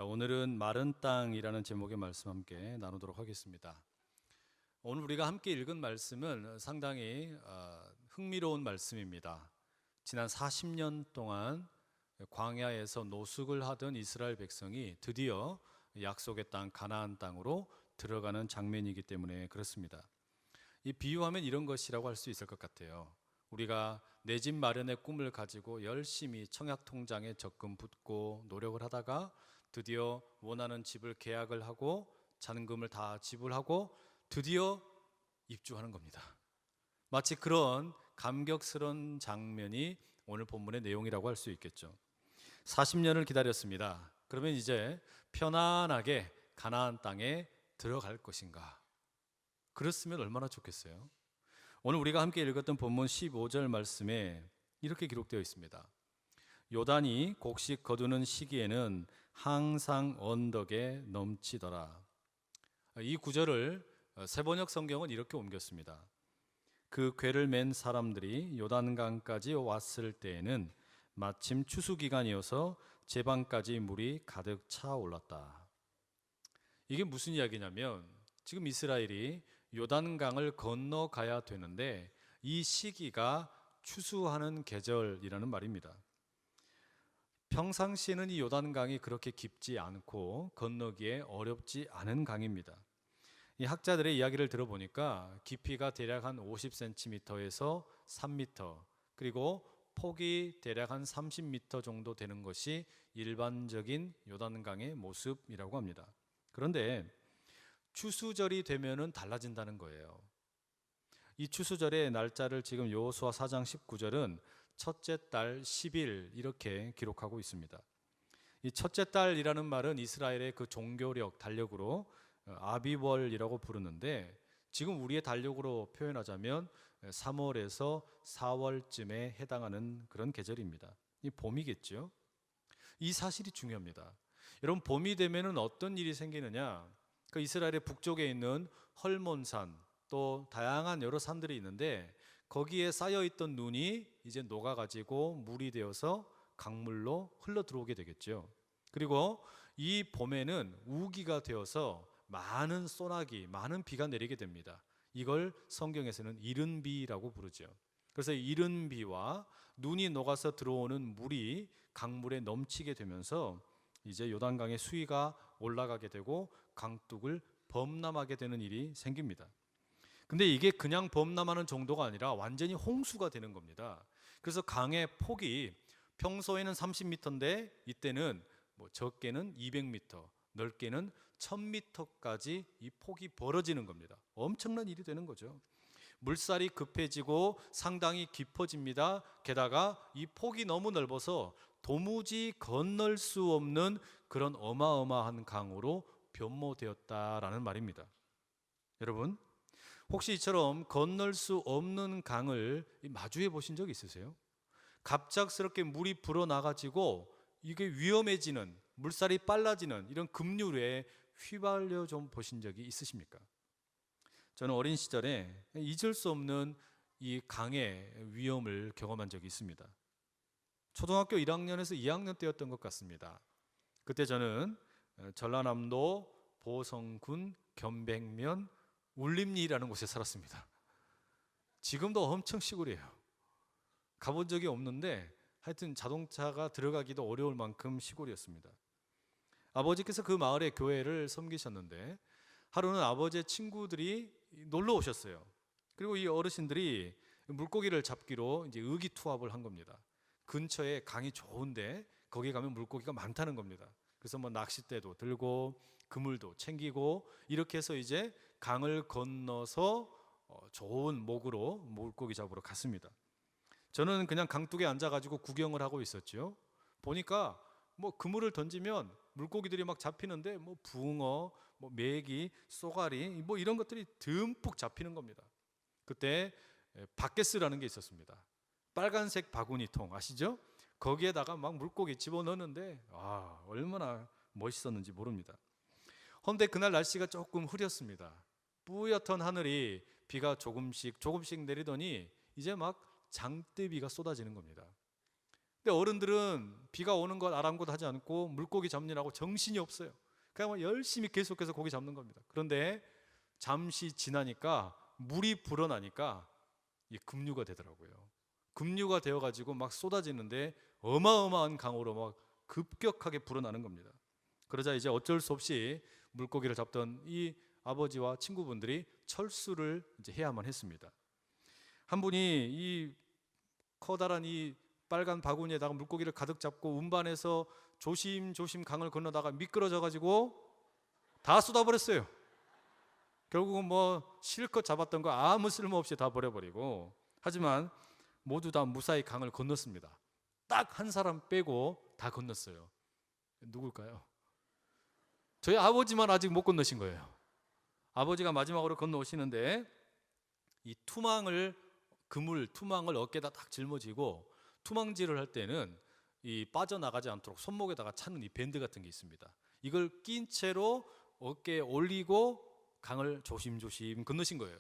오늘은 마른 땅이라는 제목의 말씀 함께 나누도록 하겠습니다. 오늘 우리가 함께 읽은 말씀은 상당히 흥미로운 말씀입니다. 지난 40년 동안 광야에서 노숙을 하던 이스라엘 백성이 드디어 약속의 땅 가나안 땅으로 들어가는 장면이기 때문에 그렇습니다. 이 비유하면 이런 것이라고 할 수 있을 것 같아요. 우리가 내 집 마련의 꿈을 가지고 열심히 청약 통장에 적금 붓고 노력을 하다가 드디어 원하는 집을 계약을 하고 잔금을 다 지불하고 드디어 입주하는 겁니다. 마치 그런 감격스러운 장면이 오늘 본문의 내용이라고 할 수 있겠죠. 40년을 기다렸습니다. 그러면 이제 편안하게 가나안 땅에 들어갈 것인가? 그랬으면 얼마나 좋겠어요. 오늘 우리가 함께 읽었던 본문 15절 말씀에 이렇게 기록되어 있습니다. 요단이 곡식 거두는 시기에는 항상 언덕에 넘치더라. 이 구절을 세번역 성경은 이렇게 옮겼습니다. 그 궤를 맨 사람들이 요단강까지 왔을 때에는 마침 추수기간이어서 제방까지 물이 가득 차올랐다. 이게 무슨 이야기냐면 지금 이스라엘이 요단강을 건너가야 되는데 이 시기가 추수하는 계절이라는 말입니다. 평상시에는 이 요단강이 그렇게 깊지 않고 건너기에 어렵지 않은 강입니다. 이 학자들의 이야기를 들어보니까 깊이가 대략 한 50cm에서 3m, 그리고 폭이 대략 한 30m 정도 되는 것이 일반적인 요단강의 모습이라고 합니다. 그런데 추수절이 되면은 달라진다는 거예요. 이 추수절의 날짜를 지금 여호수아 4장 19절은 첫째 달 10일 이렇게 기록하고 있습니다. 이 첫째 달이라는 말은 이스라엘의 그 종교력, 달력으로 아비월이라고 부르는데 지금 우리의 달력으로 표현하자면 3월에서 4월쯤에 해당하는 그런 계절입니다. 이 봄이겠죠. 이 사실이 중요합니다. 여러분, 봄이 되면은 어떤 일이 생기느냐? 그 이스라엘의 북쪽에 있는 헐몬산 또 다양한 여러 산들이 있는데 거기에 쌓여있던 눈이 이제 녹아가지고 물이 되어서 강물로 흘러 들어오게 되겠죠. 그리고 이 봄에는 우기가 되어서 많은 소나기, 많은 비가 내리게 됩니다. 이걸 성경에서는 이른 비라고 부르죠. 그래서 이른 비와 눈이 녹아서 들어오는 물이 강물에 넘치게 되면서 이제 요단강의 수위가 올라가게 되고 강둑을 범람하게 되는 일이 생깁니다. 근데 이게 그냥 범람하는 정도가 아니라 완전히 홍수가 되는 겁니다. 그래서 강의 폭이 평소에는 30m인데 이때는 적게는 200m, 넓게는 1000m까지 이 폭이 벌어지는 겁니다. 엄청난 일이 되는 거죠. 물살이 급해지고 상당히 깊어집니다. 게다가 이 폭이 너무 넓어서 도무지 건널 수 없는 그런 어마어마한 강으로 변모되었다라는 말입니다. 여러분, 혹시 이처럼 건널 수 없는 강을 마주해 보신 적 있으세요? 갑작스럽게 물이 불어나가지고 이게 위험해지는, 물살이 빨라지는 이런 급류에 휘발려 좀 보신 적이 있으십니까? 저는 어린 시절에 잊을 수 없는 이 강의 위험을 경험한 적이 있습니다. 초등학교 1학년에서 2학년 때였던 것 같습니다. 그때 저는 전라남도 보성군 견백면 울림리라는 곳에 살았습니다. 지금도 엄청 시골이에요. 가본 적이 없는데 하여튼 자동차가 들어가기도 어려울 만큼 시골이었습니다. 아버지께서 그 마을의 교회를 섬기셨는데 하루는 아버지의 친구들이 놀러 오셨어요. 그리고 이 어르신들이 물고기를 잡기로 이제 의기투합을 한 겁니다. 근처에 강이 좋은데 거기 가면 물고기가 많다는 겁니다. 그래서 낚싯대도 들고 그물도 챙기고 이렇게 해서 이제 강을 건너서 좋은 목으로 물고기 잡으러 갔습니다. 저는 그냥 강둑에 앉아가지고 구경을 하고 있었죠. 보니까 그물을 던지면 물고기들이 막 잡히는데 붕어, 메기, 쏘가리 이런 것들이 듬뿍 잡히는 겁니다. 그때 바게스라는 게 있었습니다. 빨간색 바구니통 아시죠? 거기에다가 막 물고기 집어넣는데 얼마나 멋있었는지 모릅니다. 그런데 그날 날씨가 조금 흐렸습니다. 뿌옇던 하늘이 비가 조금씩 내리더니 이제 막 장대비가 쏟아지는 겁니다. 근데 어른들은 비가 오는 것 아랑곳하지 않고 물고기 잡느라고 정신이 없어요. 그냥 열심히 계속해서 고기 잡는 겁니다. 그런데 잠시 지나니까 물이 불어나니까 이 급류가 되더라고요. 급류가 되어가지고 막 쏟아지는데 어마어마한 강으로 막 급격하게 불어나는 겁니다. 그러자 이제 어쩔 수 없이 물고기를 잡던 이 아버지와 친구분들이 철수를 이제 해야만 했습니다. 한 분이 이 커다란 이 빨간 바구니에다가 물고기를 가득 잡고 운반해서 조심조심 강을 건너다가 미끄러져 가지고 다 쏟아버렸어요. 결국은 뭐 실컷 잡았던 거 아무 쓸모없이 다 버려버리고, 하지만 모두 다 무사히 강을 건넜습니다. 딱 한 사람 빼고 다 건넜어요. 누굴까요? 저희 아버지만 아직 못 건너신 거예요. 아버지가 마지막으로 건너오시는데 이 투망을 어깨에다 딱 짊어지고 투망질을 할 때는 이 빠져나가지 않도록 손목에다가 차는 이 밴드 같은 게 있습니다. 이걸 낀 채로 어깨에 올리고 강을 조심조심 건너신 거예요.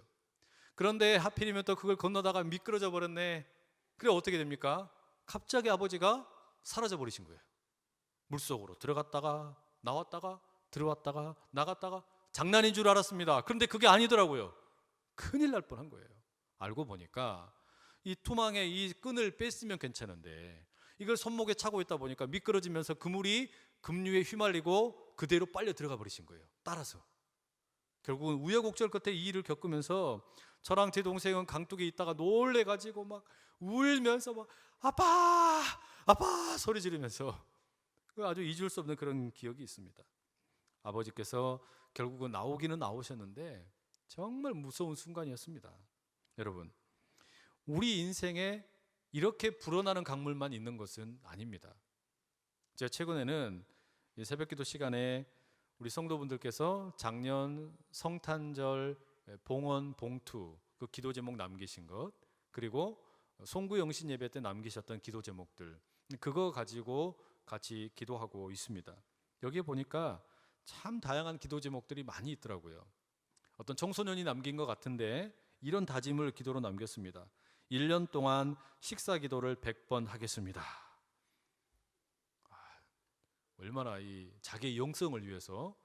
그런데 하필이면 또 그걸 건너다가 미끄러져 버렸네. 그래 어떻게 됩니까? 갑자기 아버지가 사라져 버리신 거예요. 물속으로 들어갔다가 나왔다가 들어왔다가 나갔다가. 장난인 줄 알았습니다. 그런데 그게 아니더라고요. 큰일 날 뻔한 거예요. 알고 보니까 이 투망에 이 끈을 뺐으면 괜찮은데 이걸 손목에 차고 있다 보니까 미끄러지면서 그물이 급류에 휘말리고 그대로 빨려 들어가 버리신 거예요. 따라서. 결국은 우여곡절 끝에 이 일을 겪으면서 저랑 제 동생은 강둑에 있다가 놀래가지고 막 울면서 막 아빠 아빠 소리 지르면서 아주 잊을 수 없는 그런 기억이 있습니다. 아버지께서 결국은 나오기는 나오셨는데 정말 무서운 순간이었습니다. 여러분, 우리 인생에 이렇게 불어나는 강물만 있는 것은 아닙니다. 제가 최근에는 이 새벽기도 시간에 우리 성도분들께서 작년 성탄절 봉헌 봉투 그 기도 제목 남기신 것, 그리고 송구 영신 예배 때 남기셨던 기도 제목들, 그거 가지고 같이 기도하고 있습니다. 여기에 보니까 참 다양한 기도 제목들이 많이 있더라고요. 어떤 청소년이 남긴 것 같은데 이런 다짐을 기도로 남겼습니다. 1년 동안 식사 기도를 100번 하겠습니다. 얼마나 이 자기의 영성을 위해서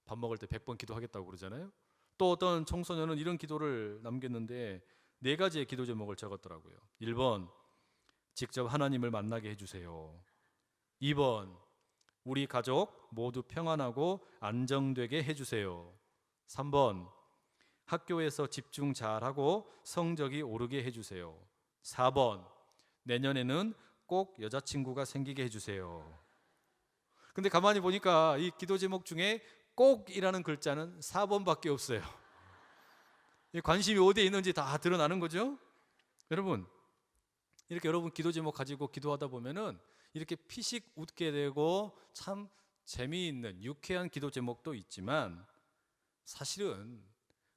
밥 먹을 때 100번 기도하겠다고 그러잖아요. 또 어떤 청소년은 이런 기도를 남겼는데 4가지의 기도 제목을 적었더라고요. 1번, 직접 하나님을 만나게 해주세요. 2번, 우리 가족 모두 평안하고 안정되게 해주세요. 3번, 학교에서 집중 잘하고 성적이 오르게 해주세요. 4번, 내년에는 꼭 여자친구가 생기게 해주세요. 근데 가만히 보니까 이 기도 제목 중에 꼭이라는 글자는 4번밖에 없어요. 관심이 어디에 있는지 다 드러나는 거죠. 여러분, 이렇게 여러분 기도 제목 가지고 기도하다 보면은 이렇게 피식 웃게 되고 참 재미있는 유쾌한 기도 제목도 있지만, 사실은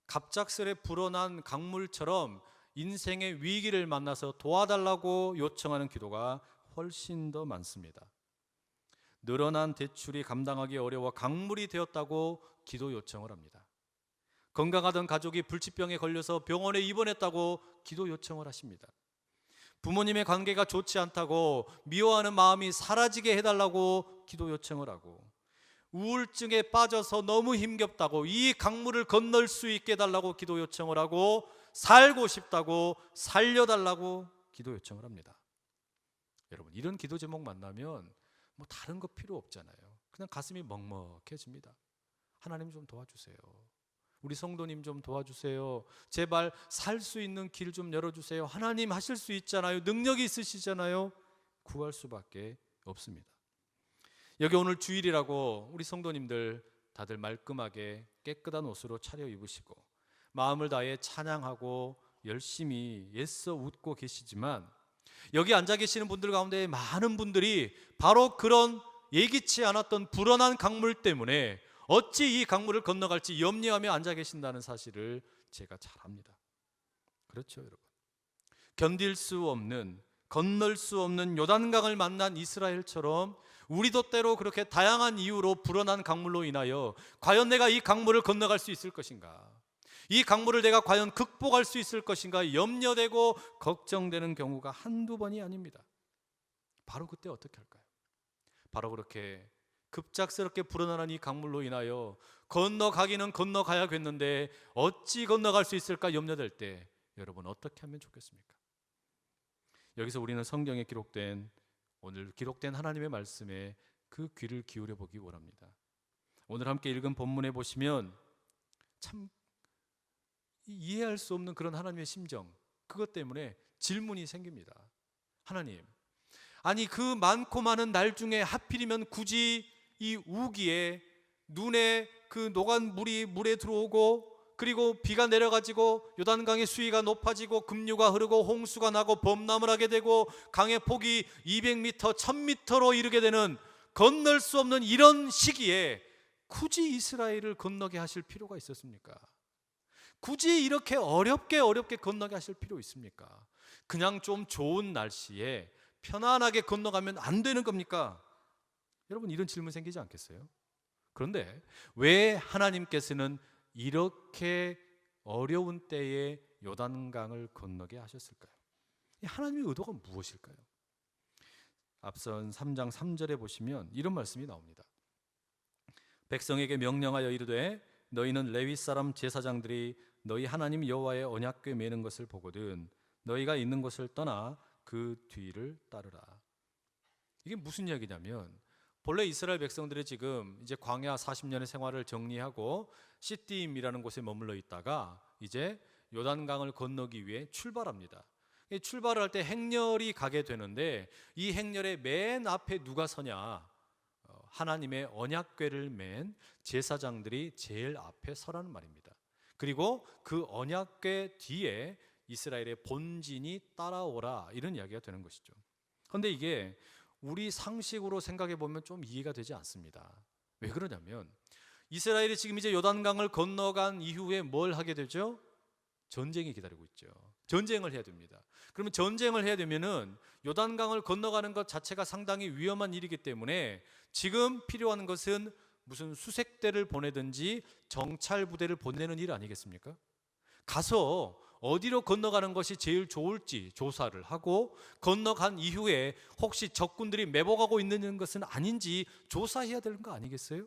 갑작스레 불어난 강물처럼 인생의 위기를 만나서 도와달라고 요청하는 기도가 훨씬 더 많습니다. 늘어난 대출이 감당하기 어려워 강물이 되었다고 기도 요청을 합니다. 건강하던 가족이 불치병에 걸려서 병원에 입원했다고 기도 요청을 하십니다. 부모님의 관계가 좋지 않다고 미워하는 마음이 사라지게 해달라고 기도 요청을 하고, 우울증에 빠져서 너무 힘겹다고 이 강물을 건널 수 있게 해달라고 기도 요청을 하고, 살고 싶다고 살려달라고 기도 요청을 합니다. 여러분, 이런 기도 제목 만나면 뭐 다른 거 필요 없잖아요. 그냥 가슴이 먹먹해집니다. 하나님 좀 도와주세요. 우리 성도님 좀 도와주세요. 제발 살 수 있는 길 좀 열어주세요. 하나님 하실 수 있잖아요. 능력이 있으시잖아요. 구할 수밖에 없습니다. 여기 오늘 주일이라고 우리 성도님들 다들 말끔하게 깨끗한 옷으로 차려입으시고 마음을 다해 찬양하고 열심히 애써 웃고 계시지만, 여기 앉아 계시는 분들 가운데 많은 분들이 바로 그런 예기치 않았던 불어난 강물 때문에 어찌 이 강물을 건너갈지 염려하며 앉아 계신다는 사실을 제가 잘 압니다. 그렇죠, 여러분. 견딜 수 없는, 건널 수 없는 요단강을 만난 이스라엘처럼 우리도 때로 그렇게 다양한 이유로 불어난 강물로 인하여 과연 내가 이 강물을 건너갈 수 있을 것인가, 이 강물을 내가 과연 극복할 수 있을 것인가 염려되고 걱정되는 경우가 한두 번이 아닙니다. 바로 그때 어떻게 할까요? 바로 그렇게 급작스럽게 불어나는 이 강물로 인하여 건너가기는 건너가야겠는데 어찌 건너갈 수 있을까 염려될 때 여러분 어떻게 하면 좋겠습니까? 여기서 우리는 성경에 기록된, 오늘 기록된 하나님의 말씀에 그 귀를 기울여 보기 원합니다. 오늘 함께 읽은 본문에 보시면 참 이해할 수 없는 그런 하나님의 심정, 그것 때문에 질문이 생깁니다. 하나님, 아니 그 많고 많은 날 중에 하필이면 굳이 이 우기에 눈에 그 노간 물이 물에 들어오고, 그리고 비가 내려가지고 요단강의 수위가 높아지고 급류가 흐르고 홍수가 나고 범람을 하게 되고 강의 폭이 200m, 1000m로 이르게 되는, 건널 수 없는 이런 시기에 굳이 이스라엘을 건너게 하실 필요가 있었습니까? 굳이 이렇게 어렵게 건너게 하실 필요 있습니까? 그냥 좀 좋은 날씨에 편안하게 건너가면 안 되는 겁니까? 여러분, 이런 질문 생기지 않겠어요? 그런데 왜 하나님께서는 이렇게 어려운 때에 요단강을 건너게 하셨을까요? 하나님의 의도가 무엇일까요? 앞선 3장 3절에 보시면 이런 말씀이 나옵니다. 백성에게 명령하여 이르되 너희는 레위 사람 제사장들이 너희 하나님 여호와의 언약궤 매는 것을 보거든 너희가 있는 곳을 떠나 그 뒤를 따르라. 이게 무슨 이야기냐면, 본래 이스라엘 백성들이 지금 이제 광야 40년의 생활을 정리하고 시띠임이라는 곳에 머물러 있다가 이제 요단강을 건너기 위해 출발합니다. 출발을 할 때 행렬이 가게 되는데, 이 행렬의 맨 앞에 누가 서냐? 하나님의 언약궤를 맨 제사장들이 제일 앞에 서라는 말입니다. 그리고 그 언약궤 뒤에 이스라엘의 본진이 따라오라, 이런 이야기가 되는 것이죠. 그런데 이게 우리 상식으로 생각해 보면 좀 이해가 되지 않습니다. 왜 그러냐면 이스라엘이 지금 이제 요단강을 건너간 이후에 뭘 하게 되죠? 전쟁이 기다리고 있죠. 전쟁을 해야 됩니다. 그러면 전쟁을 해야 되면은 요단강을 건너가는 것 자체가 상당히 위험한 일이기 때문에 지금 필요한 것은 무슨 수색대를 보내든지 정찰 부대를 보내는 일 아니겠습니까? 가서 어디로 건너가는 것이 제일 좋을지 조사를 하고, 건너간 이후에 혹시 적군들이 매복하고 있는 것은 아닌지 조사해야 되는 거 아니겠어요?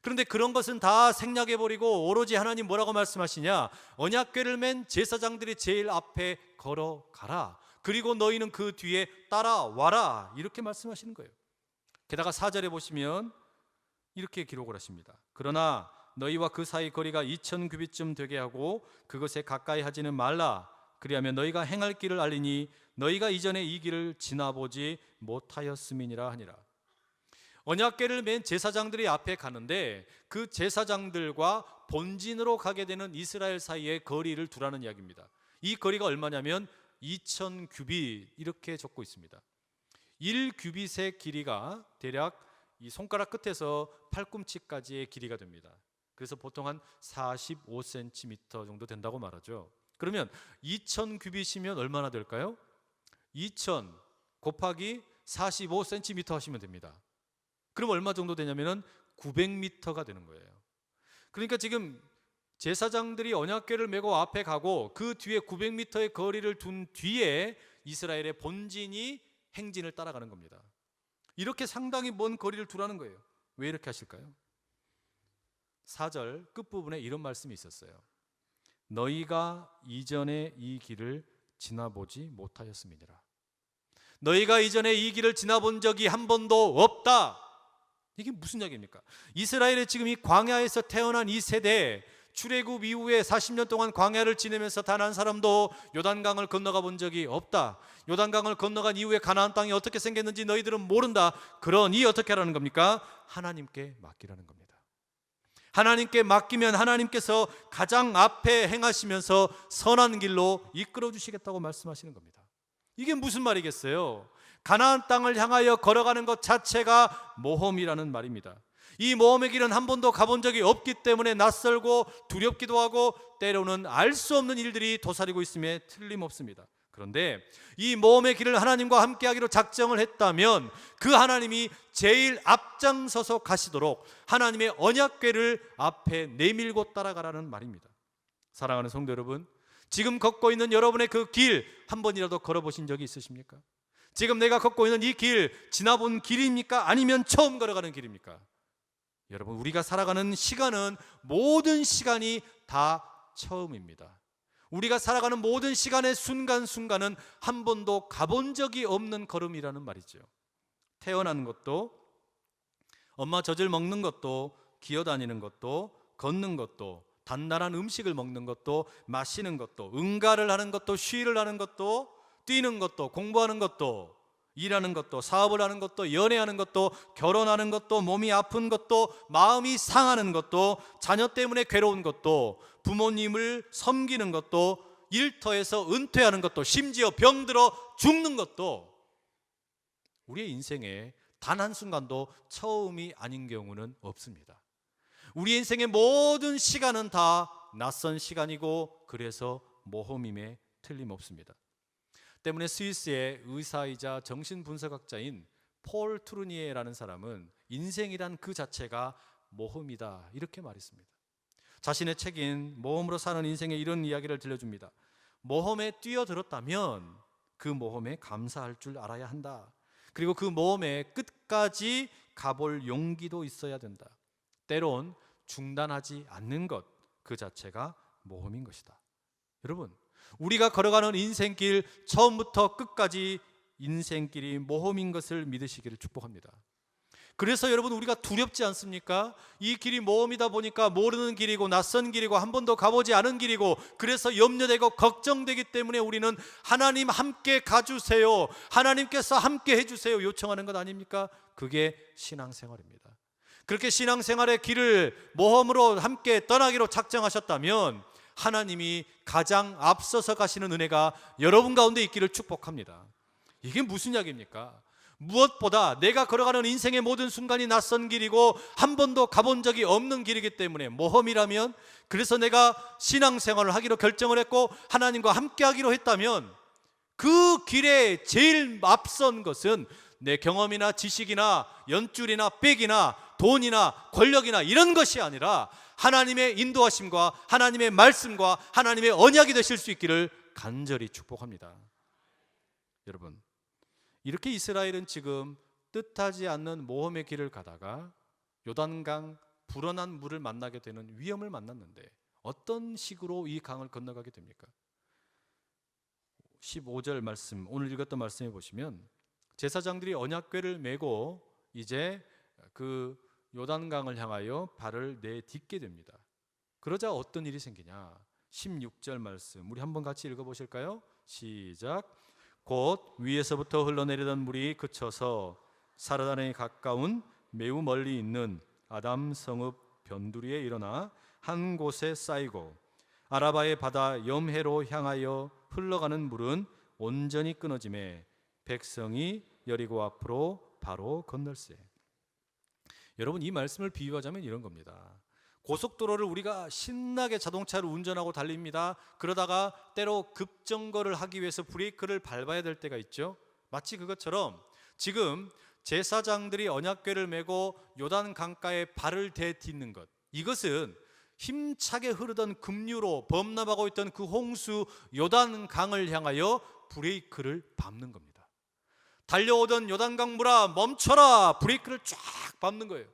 그런데 그런 것은 다 생략해버리고 오로지 하나님 뭐라고 말씀하시냐? 언약궤를 맨 제사장들이 제일 앞에 걸어가라. 그리고 너희는 그 뒤에 따라와라. 이렇게 말씀하시는 거예요. 게다가 4절에 보시면 이렇게 기록을 하십니다. 그러나 너희와 그 사이 거리가 2000규빗쯤 되게 하고 그것에 가까이 하지는 말라. 그리하면 너희가 행할 길을 알리니 너희가 이전에 이 길을 지나보지 못하였음이니라 하니라. 언약궤를 맨 제사장들이 앞에 가는데 그 제사장들과 본진으로 가게 되는 이스라엘 사이의 거리를 두라는 이야기입니다. 이 거리가 얼마냐면 2000규빗 이렇게 적고 있습니다. 1규빗의 길이가 대략 이 손가락 끝에서 팔꿈치까지의 길이가 됩니다. 그래서 보통 한 45cm 정도 된다고 말하죠. 그러면 2000규빗이면 얼마나 될까요? 2000 곱하기 45cm 하시면 됩니다. 그럼 얼마 정도 되냐면은 900m가 되는 거예요. 그러니까 지금 제사장들이 언약궤를 메고 앞에 가고 그 뒤에 900m의 거리를 둔 뒤에 이스라엘의 본진이 행진을 따라가는 겁니다. 이렇게 상당히 먼 거리를 두라는 거예요. 왜 이렇게 하실까요? 4절 끝부분에 이런 말씀이 있었어요. 너희가 이전에 이 길을 지나보지 못하였음이니라. 너희가 이전에 이 길을 지나본 적이 한 번도 없다. 이게 무슨 이야기입니까? 이스라엘의 지금 이 광야에서 태어난 이 세대, 출애굽 이후에 40년 동안 광야를 지내면서 단 한 사람도 요단강을 건너가 본 적이 없다. 요단강을 건너간 이후에 가나안 땅이 어떻게 생겼는지 너희들은 모른다. 그러니 어떻게 하라는 겁니까? 하나님께 맡기라는 겁니다. 하나님께 맡기면 하나님께서 가장 앞에 행하시면서 선한 길로 이끌어 주시겠다고 말씀하시는 겁니다. 이게 무슨 말이겠어요? 가나안 땅을 향하여 걸어가는 것 자체가 모험이라는 말입니다. 이 모험의 길은 한 번도 가본 적이 없기 때문에 낯설고 두렵기도 하고 때로는 알 수 없는 일들이 도사리고 있음에 틀림없습니다. 그런데 이 모험의 길을 하나님과 함께하기로 작정을 했다면 그 하나님이 제일 앞장서서 가시도록 하나님의 언약궤를 앞에 내밀고 따라가라는 말입니다. 사랑하는 성도 여러분, 지금 걷고 있는 여러분의 그 길 한 번이라도 걸어보신 적이 있으십니까? 지금 내가 걷고 있는 이 길, 지나본 길입니까? 아니면 처음 걸어가는 길입니까? 여러분, 우리가 살아가는 시간은 모든 시간이 다 처음입니다. 우리가 살아가는 모든 시간의 순간순간은 한 번도 가본 적이 없는 걸음이라는 말이죠. 태어나는 것도, 엄마 젖을 먹는 것도, 기어다니는 것도, 걷는 것도, 단단한 음식을 먹는 것도, 마시는 것도, 응가를 하는 것도, 쉬를 하는 것도, 뛰는 것도, 공부하는 것도, 일하는 것도, 사업을 하는 것도, 연애하는 것도, 결혼하는 것도, 몸이 아픈 것도, 마음이 상하는 것도, 자녀 때문에 괴로운 것도, 부모님을 섬기는 것도, 일터에서 은퇴하는 것도, 심지어 병들어 죽는 것도 우리의 인생에 단 한순간도 처음이 아닌 경우는 없습니다. 우리 인생의 모든 시간은 다 낯선 시간이고, 그래서 모험임에 틀림없습니다. 때문에 스위스의 의사이자 정신분석학자인 폴 트루니에라는 사람은 인생이란 그 자체가 모험이다, 이렇게 말했습니다. 자신의 책인 모험으로 사는 인생에 이런 이야기를 들려줍니다. 모험에 뛰어들었다면 그 모험에 감사할 줄 알아야 한다. 그리고 그 모험에 끝까지 가볼 용기도 있어야 된다. 때론 중단하지 않는 것, 그 자체가 모험인 것이다. 여러분, 우리가 걸어가는 인생길, 처음부터 끝까지 인생길이 모험인 것을 믿으시기를 축복합니다. 그래서 여러분, 우리가 두렵지 않습니까? 이 길이 모험이다 보니까 모르는 길이고 낯선 길이고 한 번도 가보지 않은 길이고, 그래서 염려되고 걱정되기 때문에 우리는 하나님 함께 가주세요, 하나님께서 함께 해주세요 요청하는 것 아닙니까? 그게 신앙생활입니다. 그렇게 신앙생활의 길을 모험으로 함께 떠나기로 작정하셨다면 하나님이 가장 앞서서 가시는 은혜가 여러분 가운데 있기를 축복합니다. 이게 무슨 이야기입니까? 무엇보다 내가 걸어가는 인생의 모든 순간이 낯선 길이고 한 번도 가본 적이 없는 길이기 때문에 모험이라면, 그래서 내가 신앙생활을 하기로 결정을 했고 하나님과 함께 하기로 했다면 그 길에 제일 앞선 것은 내 경험이나 지식이나 연줄이나 빽이나 돈이나 권력이나 이런 것이 아니라 하나님의 인도하심과 하나님의 말씀과 하나님의 언약이 되실 수 있기를 간절히 축복합니다. 여러분, 이렇게 이스라엘은 지금 뜻하지 않는 모험의 길을 가다가 요단강, 불어난 물을 만나게 되는 위험을 만났는데 어떤 식으로 이 강을 건너가게 됩니까? 15절 말씀, 오늘 읽었던 말씀에 보시면 제사장들이 언약궤를 메고 이제 그 요단강을 향하여 발을 내딛게 됩니다. 그러자 어떤 일이 생기냐? 16절 말씀 우리 한번 같이 읽어보실까요? 시작. 곧 위에서부터 흘러내리던 물이 그쳐서 사르단에 가까운 매우 멀리 있는 아담 성읍 변두리에 일어나 한 곳에 쌓이고, 아라바의 바다 염해로 향하여 흘러가는 물은 온전히 끊어지매 백성이 여리고 앞으로 바로 건널세. 여러분, 이 말씀을 비유하자면 이런 겁니다. 고속도로를 우리가 신나게 자동차를 운전하고 달립니다. 그러다가 때로 급정거를 하기 위해서 브레이크를 밟아야 될 때가 있죠. 마치 그것처럼 지금 제사장들이 언약궤를 메고 요단 강가에 발을 대딛는 것, 이것은 힘차게 흐르던 급류로 범람하고 있던 그 홍수 요단 강을 향하여 브레이크를 밟는 겁니다. 달려오던 요단강 물아 멈춰라, 브레이크를 쫙 밟는 거예요.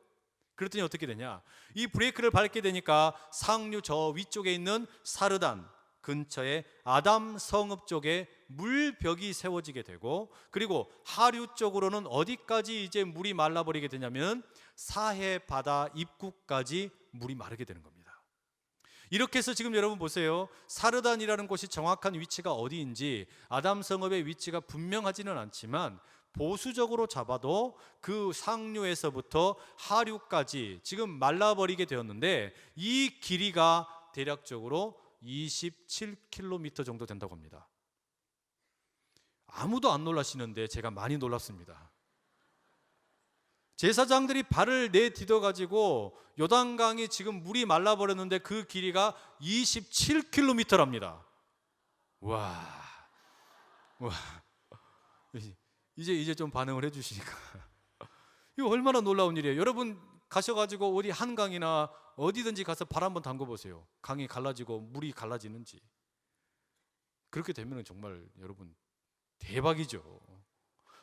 그랬더니 어떻게 되냐? 이 브레이크를 밟게 되니까 상류 저 위쪽에 있는 사르단 근처에 아담 성읍 쪽에 물벽이 세워지게 되고, 그리고 하류 쪽으로는 어디까지 이제 물이 말라버리게 되냐면 사해 바다 입구까지 물이 마르게 되는 겁니다. 이렇게 해서 지금 여러분 보세요. 사르단이라는 곳이 정확한 위치가 어디인지 아담 성읍의 위치가 분명하지는 않지만 보수적으로 잡아도 그 상류에서부터 하류까지 지금 말라버리게 되었는데 이 길이가 대략적으로 27km 정도 된다고 합니다. 아무도 안 놀라시는데 제가 많이 놀랐습니다. 제사장들이 발을 내디뎌 가지고 요단강이 지금 물이 말라버렸는데 그 길이가 27km랍니다. 와. 이제 좀 반응을 해주시니까 이거 얼마나 놀라운 일이에요. 여러분 가셔가지고 어디 한강이나 어디든지 가서 발 한번 담궈보세요. 강이 갈라지고 물이 갈라지는지. 그렇게 되면 정말 여러분 대박이죠.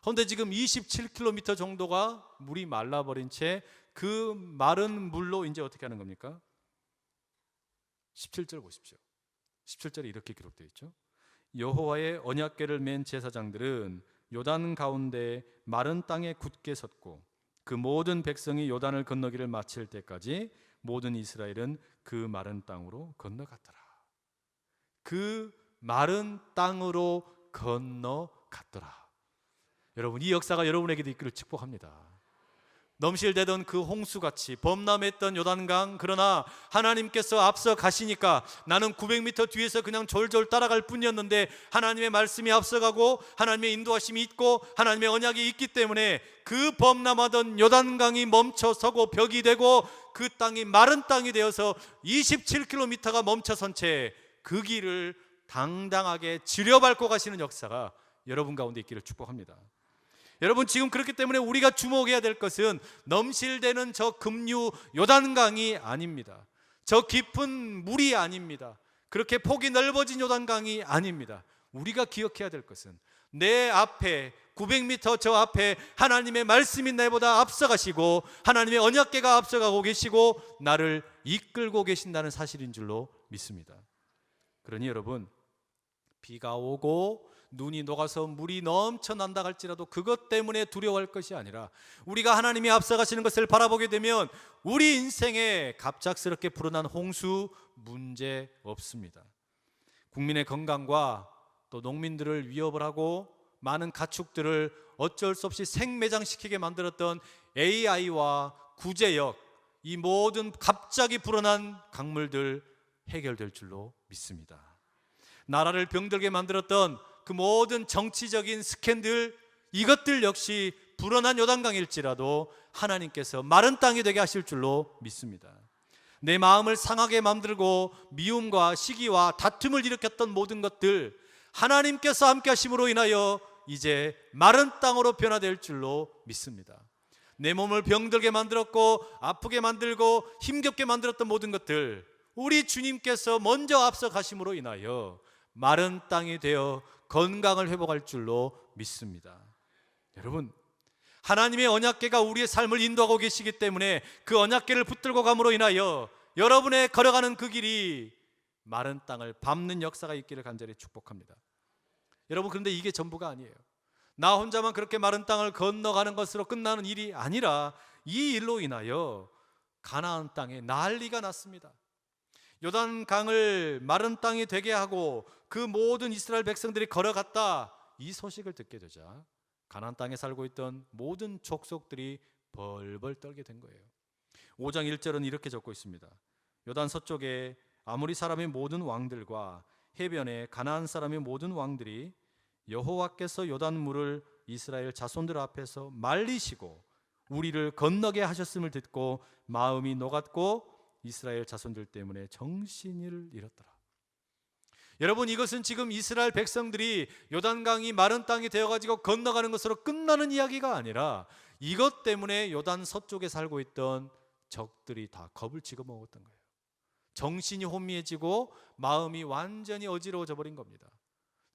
그런데 지금 27km 정도가 물이 말라버린 채 그 마른 물로 이제 어떻게 하는 겁니까? 17절 보십시오. 17절에 이렇게 기록되어 있죠. 여호와의 언약궤를 맨 제사장들은 요단 가운데 마른 땅에 굳게 섰고 그 모든 백성이 요단을 건너기를 마칠 때까지 모든 이스라엘은 그 마른 땅으로 건너갔더라. 그 마른 땅으로 건너갔더라. 여러분, 이 역사가 여러분에게도 있기를 축복합니다. 넘실대던 그 홍수같이 범람했던 요단강, 그러나 하나님께서 앞서 가시니까 나는 900m 뒤에서 그냥 졸졸 따라갈 뿐이었는데 하나님의 말씀이 앞서가고 하나님의 인도하심이 있고 하나님의 언약이 있기 때문에 그 범람하던 요단강이 멈춰서고 벽이 되고 그 땅이 마른 땅이 되어서 27km가 멈춰선 채 그 길을 당당하게 지려밟고 가시는 역사가 여러분 가운데 있기를 축복합니다. 여러분, 지금 그렇기 때문에 우리가 주목해야 될 것은 넘실대는 저 급류 요단강이 아닙니다. 저 깊은 물이 아닙니다. 그렇게 폭이 넓어진 요단강이 아닙니다. 우리가 기억해야 될 것은 내 앞에 900m 저 앞에 하나님의 말씀이 나보다 앞서가시고 하나님의 언약궤가 앞서가고 계시고 나를 이끌고 계신다는 사실인 줄로 믿습니다. 그러니 여러분, 비가 오고 눈이 녹아서 물이 넘쳐난다 할지라도 그것 때문에 두려워할 것이 아니라 우리가 하나님이 앞서가시는 것을 바라보게 되면 우리 인생에 갑작스럽게 불어난 홍수 문제 없습니다. 국민의 건강과 또 농민들을 위협을 하고 많은 가축들을 어쩔 수 없이 생매장시키게 만들었던 AI와 구제역, 이 모든 갑자기 불어난 강물들 해결될 줄로 믿습니다. 나라를 병들게 만들었던 그 모든 정치적인 스캔들, 이것들 역시 불어난 요단강일지라도 하나님께서 마른 땅이 되게 하실 줄로 믿습니다. 내 마음을 상하게 만들고 미움과 시기와 다툼을 일으켰던 모든 것들 하나님께서 함께 하심으로 인하여 이제 마른 땅으로 변화될 줄로 믿습니다. 내 몸을 병들게 만들었고 아프게 만들고 힘겹게 만들었던 모든 것들 우리 주님께서 먼저 앞서 가심으로 인하여 마른 땅이 되어 건강을 회복할 줄로 믿습니다. 여러분, 하나님의 언약궤가 우리의 삶을 인도하고 계시기 때문에 그 언약궤를 붙들고 감으로 인하여 여러분의 걸어가는 그 길이 마른 땅을 밟는 역사가 있기를 간절히 축복합니다. 여러분, 그런데 이게 전부가 아니에요. 나 혼자만 그렇게 마른 땅을 건너가는 것으로 끝나는 일이 아니라 이 일로 인하여 가나안 땅에 난리가 났습니다. 요단강을 마른 땅이 되게 하고 그 모든 이스라엘 백성들이 걸어갔다, 이 소식을 듣게 되자 가나안 땅에 살고 있던 모든 족속들이 벌벌 떨게 된 거예요. 5장 1절은 이렇게 적고 있습니다. 요단 서쪽에 아모리 사람의 모든 왕들과 해변에 가나안 사람의 모든 왕들이 여호와께서 요단물을 이스라엘 자손들 앞에서 말리시고 우리를 건너게 하셨음을 듣고 마음이 녹았고 이스라엘 자손들 때문에 정신을 잃었더라. 여러분, 이것은 지금 이스라엘 백성들이 요단강이 마른 땅이 되어가지고 건너가는 것으로 끝나는 이야기가 아니라 이것 때문에 요단 서쪽에 살고 있던 적들이 다 겁을 집어먹었던 거예요. 정신이 혼미해지고 마음이 완전히 어지러워져 버린 겁니다.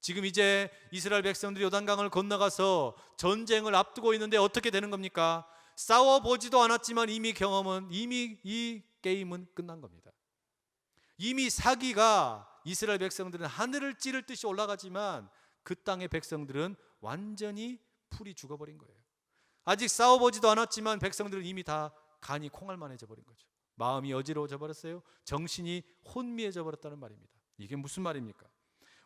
지금 이제 이스라엘 백성들이 요단강을 건너가서 전쟁을 앞두고 있는데 어떻게 되는 겁니까? 싸워보지도 않았지만 이미 이 게임은 끝난 겁니다. 이미 사기가 이스라엘 백성들은 하늘을 찌를 듯이 올라가지만 그 땅의 백성들은 완전히 풀이 죽어버린 거예요. 아직 싸워보지도 않았지만 백성들은 이미 다 간이 콩알만해져 버린 거죠. 마음이 어지러워져 버렸어요. 정신이 혼미해져 버렸다는 말입니다. 이게 무슨 말입니까?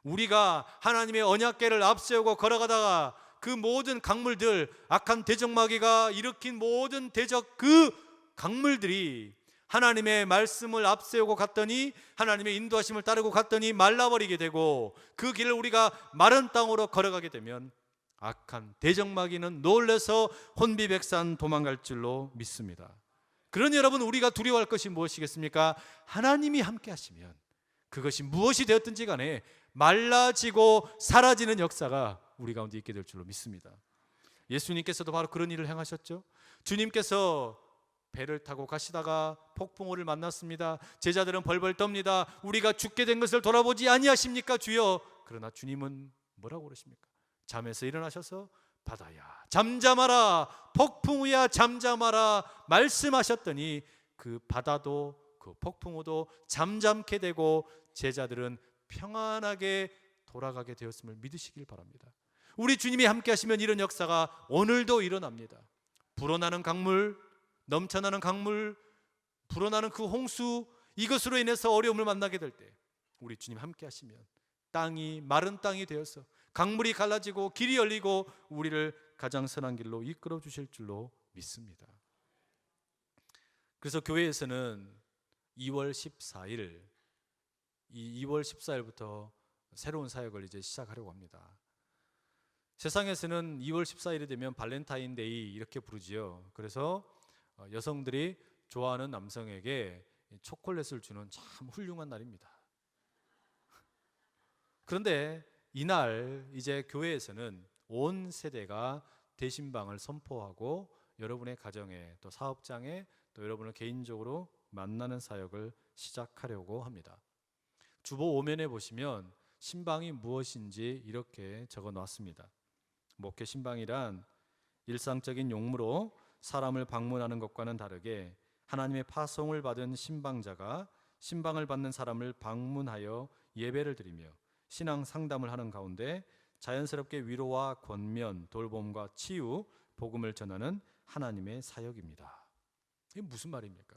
우리가 하나님의 언약궤를 앞세우고 걸어가다가 그 모든 강물들, 악한 대적마귀가 일으킨 모든 대적 그 강물들이 하나님의 말씀을 앞세우고 갔더니 하나님의 인도하심을 따르고 갔더니 말라버리게 되고 그 길을 우리가 마른 땅으로 걸어가게 되면 악한 대적마귀는 놀라서 혼비백산 도망갈 줄로 믿습니다. 그러니 여러분, 우리가 두려워할 것이 무엇이겠습니까? 하나님이 함께 하시면 그것이 무엇이 되었든지 간에 말라지고 사라지는 역사가 우리 가운데 있게 될 줄로 믿습니다. 예수님께서도 바로 그런 일을 행하셨죠. 주님께서 배를 타고 가시다가 폭풍우를 만났습니다. 제자들은 벌벌 떱니다. 우리가 죽게 된 것을 돌아보지 아니하십니까 주여? 그러나 주님은 뭐라고 그러십니까? 잠에서 일어나셔서 바다야 잠잠하라, 폭풍우야 잠잠하라 말씀하셨더니 그 바다도 그 폭풍우도 잠잠게 되고 제자들은 평안하게 돌아가게 되었음을 믿으시길 바랍니다. 우리 주님이 함께 하시면 이런 역사가 오늘도 일어납니다. 불어나는 강물, 넘쳐나는 강물, 불어나는 그 홍수, 이것으로 인해서 어려움을 만나게 될 때 우리 주님 함께 하시면 땅이 마른 땅이 되어서 강물이 갈라지고 길이 열리고 우리를 가장 선한 길로 이끌어 주실 줄로 믿습니다. 그래서 교회에서는 2월 14일, 이 2월 14일부터 새로운 사역을 이제 시작하려고 합니다. 세상에서는 2월 14일이 되면 발렌타인데이 이렇게 부르지요. 그래서 여성들이 좋아하는 남성에게 초콜릿을 주는 참 훌륭한 날입니다. 그런데 이날 이제 교회에서는 온 세대가 대신방을 선포하고 여러분의 가정에 또 사업장에 또 여러분을 개인적으로 만나는 사역을 시작하려고 합니다. 주보 5면에 보시면 신방이 무엇인지 이렇게 적어 놨습니다. 목회 신방이란 일상적인 용무로 사람을 방문하는 것과는 다르게 하나님의 파송을 받은 신방자가 신방을 받는 사람을 방문하여 예배를 드리며 신앙 상담을 하는 가운데 자연스럽게 위로와 권면, 돌봄과 치유, 복음을 전하는 하나님의 사역입니다. 이게 무슨 말입니까?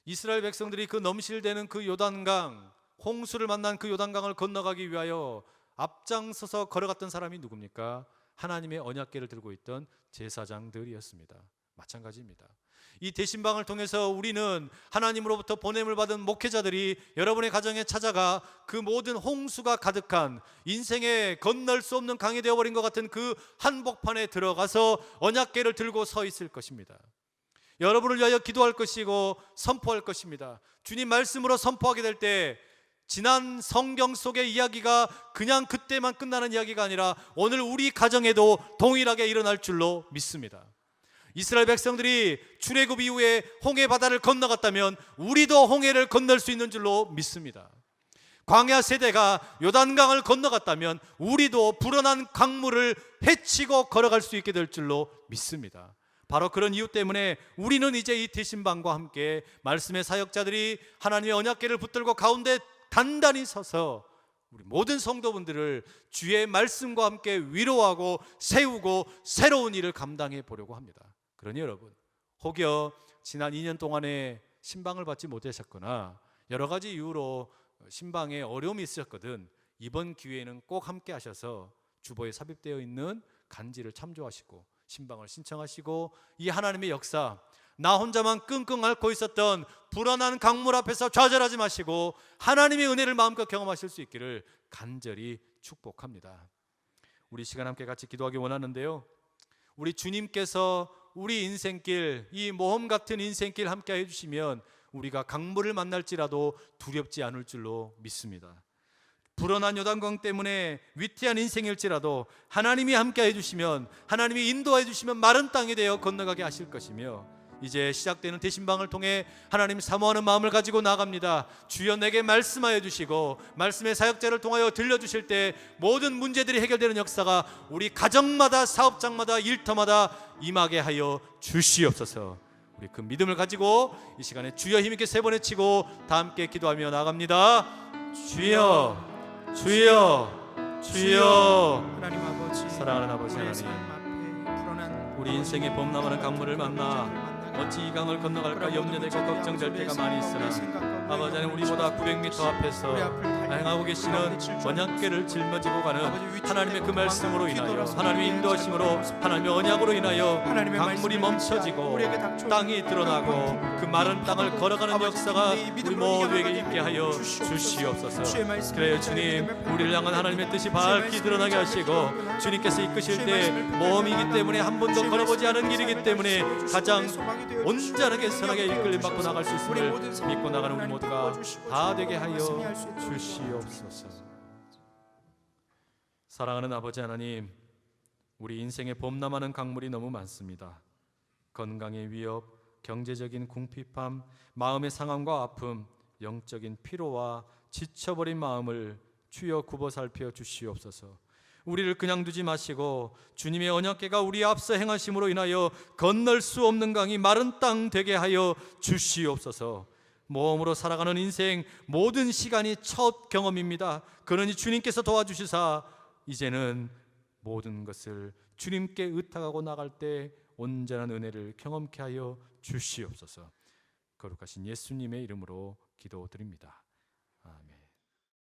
이스라엘 백성들이 그 넘실대는 그 요단강, 홍수를 만난 그 요단강을 건너가기 위하여 앞장서서 걸어갔던 사람이 누굽니까? 하나님의 언약궤를 들고 있던 제사장들이었습니다. 마찬가지입니다. 이 대신방을 통해서 우리는 하나님으로부터 보냄을 받은 목회자들이 여러분의 가정에 찾아가 그 모든 홍수가 가득한 인생에 건널 수 없는 강이 되어버린 것 같은 그 한복판에 들어가서 언약궤를 들고 서 있을 것입니다. 여러분을 위하여 기도할 것이고 선포할 것입니다. 주님 말씀으로 선포하게 될 때 지난 성경 속의 이야기가 그냥 그때만 끝나는 이야기가 아니라 오늘 우리 가정에도 동일하게 일어날 줄로 믿습니다. 이스라엘 백성들이 출애굽 이후에 홍해 바다를 건너갔다면 우리도 홍해를 건널 수 있는 줄로 믿습니다. 광야 세대가 요단강을 건너갔다면 우리도 불어난 강물을 헤치고 걸어갈 수 있게 될 줄로 믿습니다. 바로 그런 이유 때문에 우리는 이제 이 대신방과 함께 말씀의 사역자들이 하나님의 언약궤를 붙들고 가운데 단단히 서서 우리 모든 성도분들을 주의 말씀과 함께 위로하고 세우고 새로운 일을 감당해 보려고 합니다. 그러니 여러분, 혹여 지난 2년 동안에 신방을 받지 못하셨거나 여러 가지 이유로 신방에 어려움이 있으셨거든 이번 기회에는 꼭 함께 하셔서 주보에 삽입되어 있는 간지를 참조하시고 신방을 신청하시고 이 하나님의 역사, 나 혼자만 끙끙 앓고 있었던 불어난 강물 앞에서 좌절하지 마시고 하나님의 은혜를 마음껏 경험하실 수 있기를 간절히 축복합니다. 우리 시간 함께 같이 기도하기 원하는데요, 우리 주님께서 우리 인생길, 이 모험 같은 인생길 함께 해주시면 우리가 강물을 만날지라도 두렵지 않을 줄로 믿습니다. 불어난 요단강 때문에 위태한 인생일지라도 하나님이 함께 해주시면, 하나님이 인도해 주시면 마른 땅이 되어 건너가게 하실 것이며, 이제 시작되는 대신방을 통해 하나님 사모하는 마음을 가지고 나갑니다. 주여 내게 말씀하여 주시고 말씀의 사역자를 통하여 들려주실 때 모든 문제들이 해결되는 역사가 우리 가정마다 사업장마다 일터마다 임하게 하여 주시옵소서. 우리 그 믿음을 가지고 이 시간에 주여 힘있게 세 번 외치고 다 함께 기도하며 나갑니다. 주여 주여 주여. 하나님 아버지, 사랑하는 아버지 하나님, 우리 인생의 범람하는 강물을 만나 어찌 이 강을 건너갈까 염려되고 걱정될 때가 많이 있으나 아버지 하나님, 우리보다 900m 앞에서 행하고 계시는 언약궤를 짊어지고 가는 하나님의 그 말씀으로 인하여, 하나님의 인도하심으로, 하나님의 언약으로 인하여 강물이 멈춰지고 땅이 드러나고 그 마른 땅을 걸어가는 역사가 우리 모두에게 있게 하여 주시옵소서. 그래요 주님, 우리를 향한 하나님의 뜻이 밝히 드러나게 하시고, 주님께서 이끄실 때 모험이기 때문에 한 번도 걸어보지 않은 길이기 때문에 가장 온전하게 선하게 이끌림 받고 나갈 수 있음을 믿고 나가는 우리 모두가 다 되게 하여 주시옵소서. 사랑하는 아버지 하나님, 우리 인생에 범람하는 강물이 너무 많습니다. 건강의 위협, 경제적인 궁핍함, 마음의 상함과 아픔, 영적인 피로와 지쳐버린 마음을 주여 굽어 살펴 주시옵소서. 우리를 그냥 두지 마시고 주님의 언약궤가 우리 앞서 행하심으로 인하여 건널 수 없는 강이 마른 땅 되게 하여 주시옵소서. 모험으로 살아가는 인생 모든 시간이 첫 경험입니다. 그러니 주님께서 도와주시사 이제는 모든 것을 주님께 의탁하고 나갈 때 온전한 은혜를 경험케 하여 주시옵소서. 거룩하신 예수님의 이름으로 기도드립니다.